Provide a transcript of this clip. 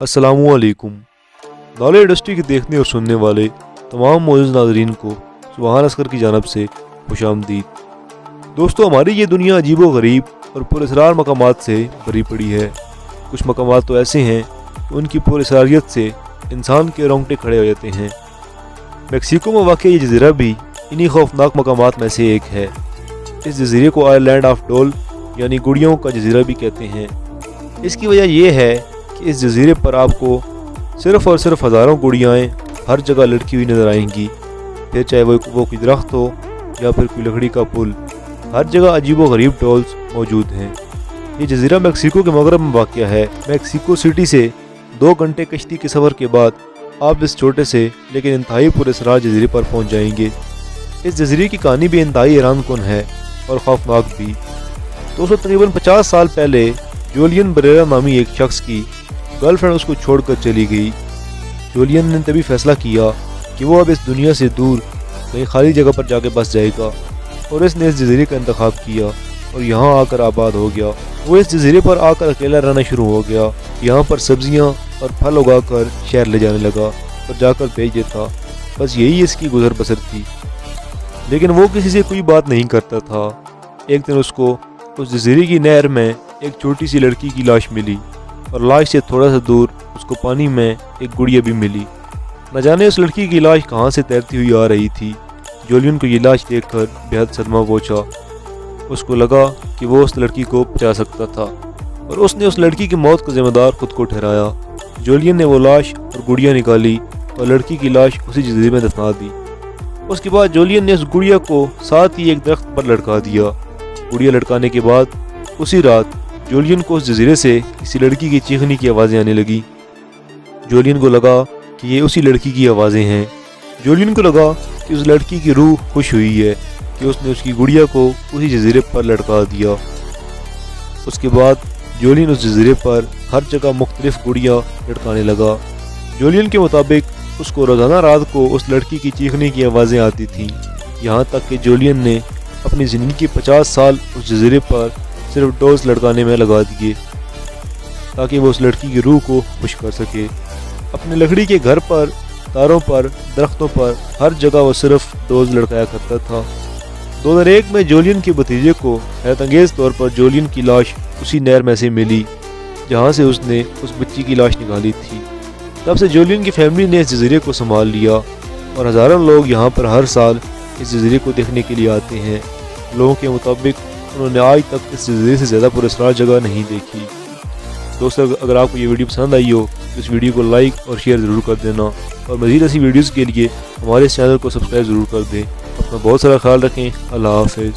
अस्सलामुअलैकुम। Knowledge industry के देखने और सुनने वाले तमाम मौजूद नाज़रीन को सुभान असगर की जानब से खुशामदीद। दोस्तों, हमारी ये दुनिया अजीबो गरीब और पुरअसरार मकामात से भरी पड़ी है। कुछ मकामात तो ऐसे हैं कि उनकी पुरअसरारियत से इंसान के रोंगटे खड़े हो जाते हैं। मैक्सिको में वाक़ ये जज़ीरा भी इन्हीं खौफनाक मकामात में से एक है। इस जज़ीरे को आइलैंड ऑफ डोल यानी गुड़ियों का जज़ीरा भी कहते हैं। इसकी वजह यह है कि इस जज़ीरे पर आपको सिर्फ़ और सिर्फ हज़ारों गुड़ियाएँ हर जगह लटकी हुई नज़र आएंगी। फिर चाहे वो कोई दरख्त हो या फिर कोई लकड़ी का पुल, हर जगह अजीबो गरीब डॉल्स मौजूद हैं। ये जज़ीरा मैक्सिको के मगरब में वाक़ है। मैक्सिको सिटी से 2 घंटे कश्ती के सफ़र के बाद आप इस छोटे से लेकिन इंतहाई पुरअसरार जज़ीरे पर पहुँच जाएंगे। इस जज़ीरे की कहानी भी इंतहाई हैरान कुन है और खौफनाक भी। दोस्तों, तकरीबन 50 साल पहले जूलियन बरेरा नामी एक शख्स की गर्लफ्रेंड उसको छोड़कर चली गई। जूलियन ने तभी फैसला किया कि वो अब इस दुनिया से दूर कहीं खाली जगह पर जाके बस जाएगा और इसने इस जज़ीरे का इंतखाब किया और यहाँ आकर आबाद हो गया। वो इस जज़ीरे पर आकर अकेला रहना शुरू हो गया। यहाँ पर सब्जियाँ और फल उगाकर शहर ले जाने लगा और जाकर बेच देता। बस यही इसकी गुजर बसर थी। लेकिन वो किसी से कोई बात नहीं करता था। एक दिन उसको उस जज़ीरे की नहर में एक छोटी सी लड़की की लाश मिली और लाश से थोड़ा सा दूर उसको पानी में एक गुड़िया भी मिली। न जाने उस लड़की की लाश कहाँ से तैरती हुई आ रही थी। जूलियन को ये लाश देखकर बेहद सदमा पहुंचा। उसको लगा कि वो उस लड़की को बचा सकता था और उसने उस लड़की की मौत का जिम्मेदार खुद को ठहराया। जूलियन ने वो लाश और गुड़िया निकाली और लड़की की लाश उसी जज़ीरे में दफना दी। उसके बाद जूलियन ने उस गुड़िया को साथ ही एक दरख्त पर लटका दिया। गुड़िया लटकाने के बाद उसी रात जूलियन को उस जज़ीरे से किसी लड़की की चीखने की आवाज़ें आने लगी। जूलियन को लगा कि ये उसी लड़की की आवाज़ें हैं। जूलियन को लगा कि उस लड़की की रूह खुश हुई है कि उसने उसकी गुड़िया को उसी जज़ीरे पर लटका दिया। उसके बाद जूलियन उस जज़ीरे पर हर जगह मुख्तलिफ गुड़िया लटकाने लगा। जूलियन के मुताबिक उसको रोज़ाना रात को उस लड़की की चीखने की आवाज़ें आती थीं। यहाँ तक कि जूलियन ने अपनी ज़िंदगी के 50 साल उस जज़ीरे पर सिर्फ डोज लटकाने में लगा दिए ताकि वो उस लड़की की रूह को खुश कर सके। अपने लकड़ी के घर पर, तारों पर, दरख्तों पर, हर जगह वो सिर्फ डोज लटकाया करता था। 2001 में जूलियन के भतीजे को हैरत अंगेज़ तौर पर जूलियन की लाश उसी नहर में से मिली जहाँ से उसने उस बच्ची की लाश निकाली थी। तब से जूलियन की फैमिली ने इस जज़ीरे को संभाल लिया और हज़ारों लोग यहाँ पर हर साल इस जज़ीरे को देखने के लिए आते हैं। लोगों के मुताबिक उन्होंने आज तक इस जज़ीरे से ज़्यादा पुरअसरार जगह नहीं देखी। दोस्तों, अगर आपको ये वीडियो पसंद आई हो तो इस वीडियो को लाइक और शेयर ज़रूर कर देना और मज़ीद ऐसी वीडियोज़ के लिए हमारे इस चैनल को सब्सक्राइब ज़रूर कर दें। अपना बहुत सारा ख्याल रखें। अल्लाह हाफ़िज़।